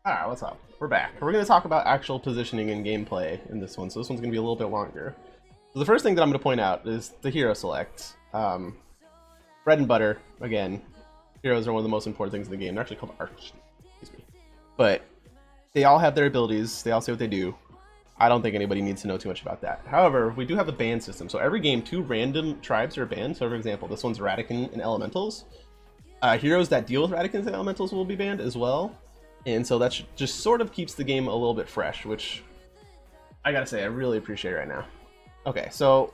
Alright, what's up? We're back. We're going to talk about actual positioning and gameplay in this one, so this one's going to be a little bit longer. So the first thing that I'm going to point out is the hero select. Bread and butter, again, heroes are one of the most important things in the game. They're actually called archers, excuse me. But they all have their abilities, they all say what they do. I don't think anybody needs to know too much about that. However, we do have a ban system, so every game, 2 random tribes are banned. So for example, this one's Radican and Elementals. Heroes that deal with Radicans and Elementals will be banned as well. And so that just sort of keeps the game a little bit fresh, which I gotta say I really appreciate right now. Okay, so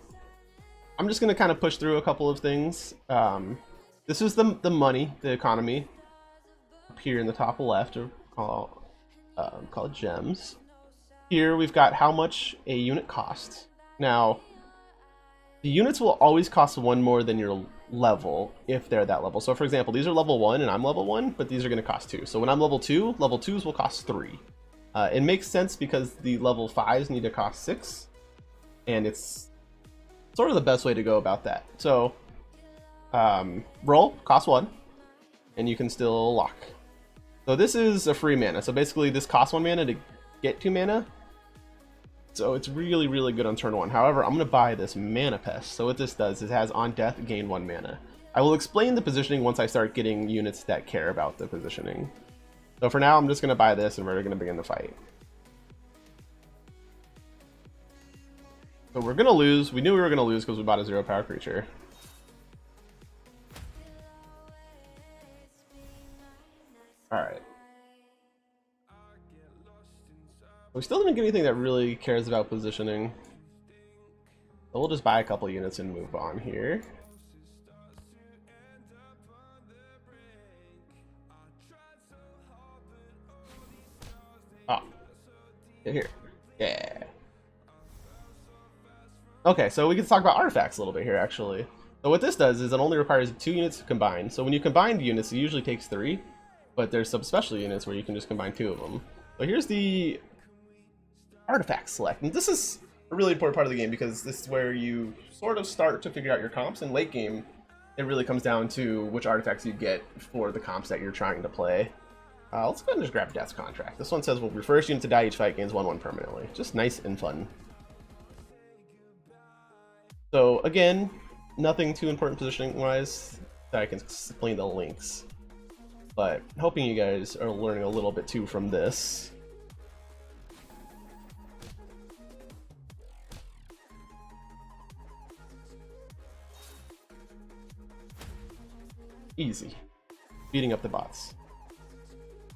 I'm just gonna kind of push through a couple of things. This is the money, the economy, up here in the top left, or call it gems. Here we've got how much a unit costs. Now, the units will always cost 1 more than your level if they're that level. So for example, these are level 1 and I'm level 1, but these are going to cost 2. So when I'm level 2, level 2s will cost 3. It makes sense because the level 5s need to cost 6, and it's sort of the best way to go about that. So roll costs 1, and you can still lock. So this is a free mana. So basically this costs 1 mana to get 2 mana. So it's really, really good on turn 1. However, I'm going to buy this Mana Pest. So what this does is it has on death, gain 1 mana. I will explain the positioning once I start getting units that care about the positioning. So for now, I'm just going to buy this and we're going to begin the fight. So we're going to lose. We knew we were going to lose because we bought a 0 power creature. Alright. We still didn't get anything that really cares about positioning. So we'll just buy a couple units and move on here. Oh, get here. Yeah. Okay, so we can talk about artifacts a little bit here, actually. So what this does is it only requires 2 units to combine. So when you combine units, it usually takes 3, but there's some special units where you can just combine 2 of them. So here's the artifact select, and this is a really important part of the game because this is where you sort of start to figure out your comps. In late game, it really comes down to which artifacts you get for the comps that you're trying to play. Let's go ahead and just grab Death's Contract. This one says, well, your first unit to die each fight gains 1/1 permanently. Just nice and fun. So again, nothing too important positioning wise that I can explain the links, but hoping you guys are learning a little bit too from this. Easy. Beating up the bots.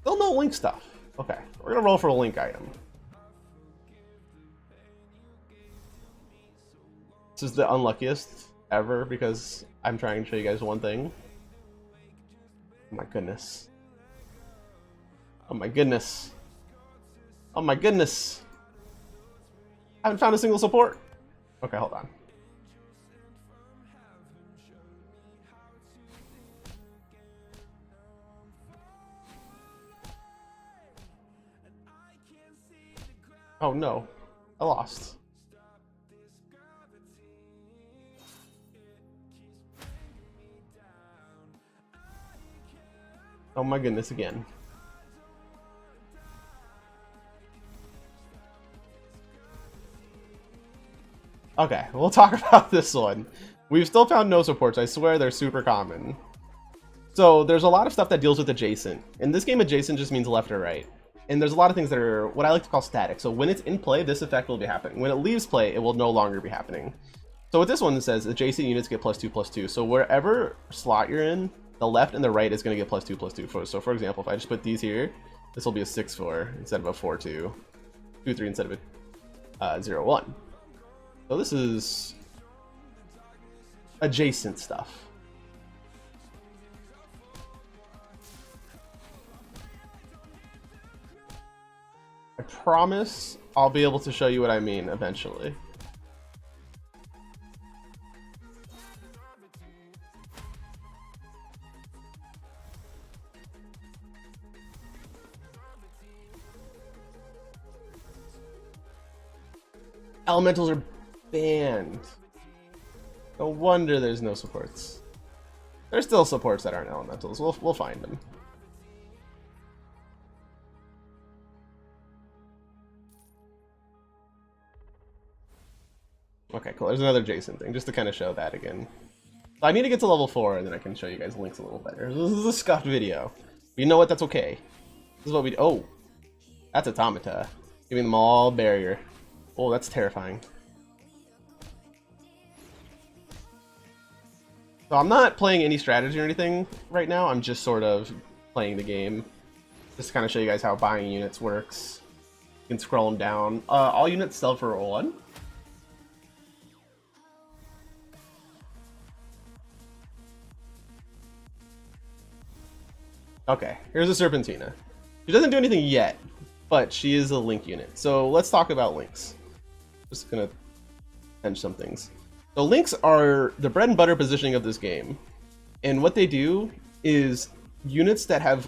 Still no link stuff. Okay, we're gonna roll for a link item. This is the unluckiest ever because I'm trying to show you guys one thing. Oh my goodness. Oh my goodness. Oh my goodness. I haven't found a single support. Okay, hold on. Oh no, I lost. Oh my goodness, again. Okay, we'll talk about this one. We've still found no supports. I swear they're super common. So there's a lot of stuff that deals with adjacent. In this game, adjacent just means left or right. And there's a lot of things that are what I like to call static. So when it's in play, this effect will be happening. When it leaves play, it will no longer be happening. So what this one says, adjacent units get +2/+2. So wherever slot you're in, the left and the right is going to get +2/+2. So for example, if I just put these here, this will be a 6/4 instead of a 4/2, 2/3 instead of a 0/1. So this is adjacent stuff. I promise I'll be able to show you what I mean eventually. Elementals are banned. No wonder there's no supports. There's still supports that aren't elementals. We'll find them. Okay, cool. There's another Jason thing, just to kind of show that again. So I need to get to level 4, and then I can show you guys links a little better. This is a scuffed video. But you know what? That's okay. This is what we do. Oh, that's Automata. Giving them all barrier. Oh, that's terrifying. So I'm not playing any strategy or anything right now. I'm just sort of playing the game. Just to kind of show you guys how buying units works. You can scroll them down. All units sell for 1. Okay, here's a Serpentina. She doesn't do anything yet, but she is a link unit. So let's talk about links. Just gonna mention some things. So links are the bread and butter positioning of this game. And what they do is units that have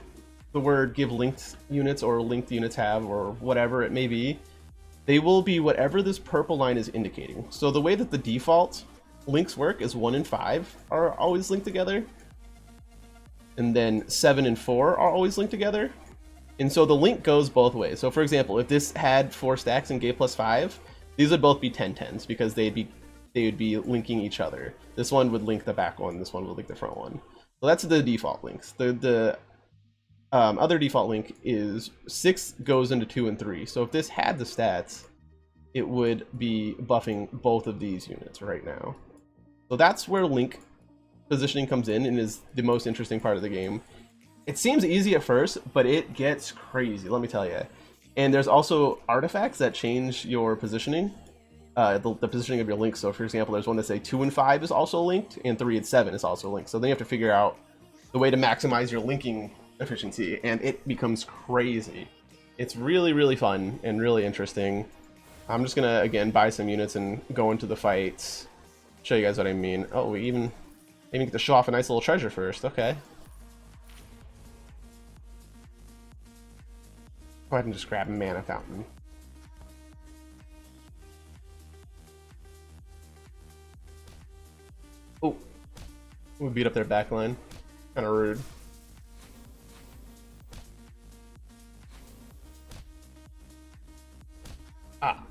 the word give linked units or linked units have or whatever it may be, they will be whatever this purple line is indicating. So the way that the default links work is 1 and 5 are always linked together. And then 7 and 4 are always linked together. And so the link goes both ways. So for example, if this had 4 stacks and gave +5, these would both be 10/10s because they would be linking each other. This one would link the back one, this one would link the front one. So that's the default links. The other default link is 6 goes into 2 and 3. So if this had the stats, it would be buffing both of these units right now. So that's where link positioning comes in and is the most interesting part of the game. It seems easy at first, but it gets crazy, let me tell you. And there's also artifacts that change your positioning, the positioning of your links. So for example, there's one that say 2 and 5 is also linked, and 3 and 7 is also linked. So then you have to figure out the way to maximize your linking efficiency, and it becomes crazy. It's really, really fun and really interesting. I'm just gonna, again, buy some units and go into the fights, show you guys what I mean. Oh, we even get to show off a nice little treasure first. Okay. Go ahead and just grab Mana Fountain. Oh, we beat up their backline. Kind of rude. Ah.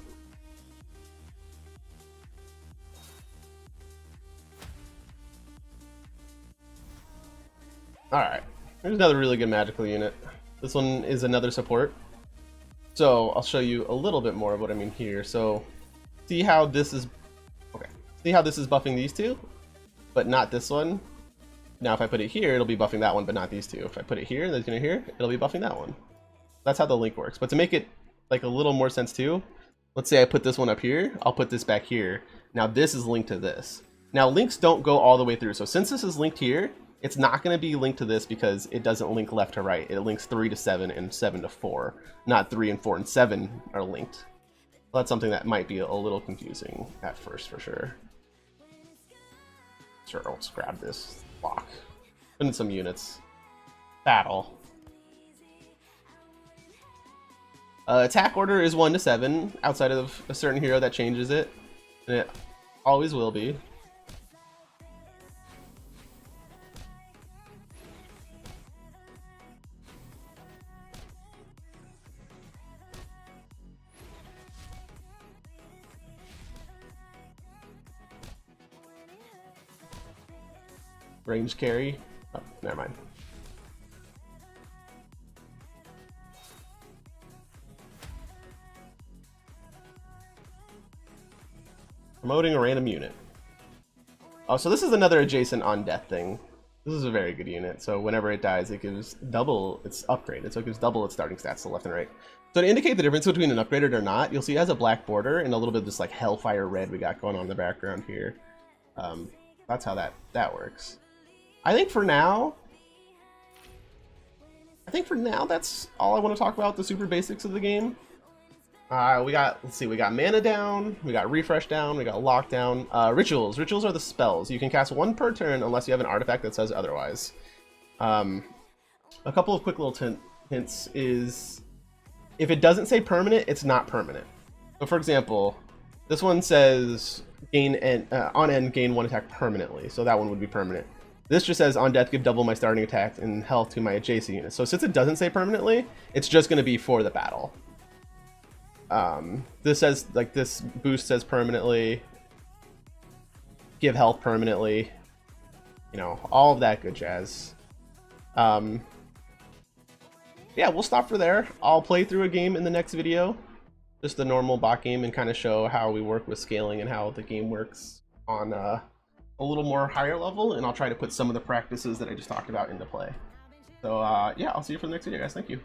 Alright, here's another really good magical unit. This one is another support. So I'll show you a little bit more of what I mean here. So see how this is, okay, see how this is buffing these two, but not this one. Now if I put it here, it'll be buffing that one, but not these two. If I put it here and it's gonna here, it'll be buffing that one. That's how the link works. But to make it like a little more sense too, let's say I put this one up here, I'll put this back here. Now this is linked to this. Now links don't go all the way through. So since this is linked here, it's not going to be linked to this because it doesn't link left to right. It links 3 to 7 and 7 to 4. Not 3 and 4 and 7 are linked. Well, that's something that might be a little confusing at first for sure. Sure, let's grab this block. Put in some units. Battle. Attack order is 1 to 7 outside of a certain hero that changes it. And it always will be. Range carry. Oh, never mind. Promoting a random unit. Oh, so this is another adjacent on death thing. This is a very good unit. So whenever it dies, it gives double its upgraded. So it gives double its starting stats to left and right. So to indicate the difference between an upgraded or not, you'll see it has a black border and a little bit of this like Hellfire red we got going on in the background here. That's how that works. I think for now, that's all I want to talk about, the super basics of the game. Let's see, we got mana down, we got refresh down, we got lockdown. Rituals. Rituals are the spells. You can cast 1 per turn unless you have an artifact that says otherwise. A couple of quick little hints is, if it doesn't say permanent, it's not permanent. So for example, this one says on end gain 1 attack permanently, so that one would be permanent. This just says on death give double my starting attack and health to my adjacent unit. So since it doesn't say permanently, it's just going to be for the battle. This says, like, this boost says permanently. give health permanently, you know, all of that good jazz. Yeah, we'll stop for there. I'll play through a game in the next video, just the normal bot game, and kind of show how we work with scaling and how the game works on a little more higher level, and I'll try to put some of the practices that I just talked about into play. So yeah, I'll see you for the next video, guys. Thank you.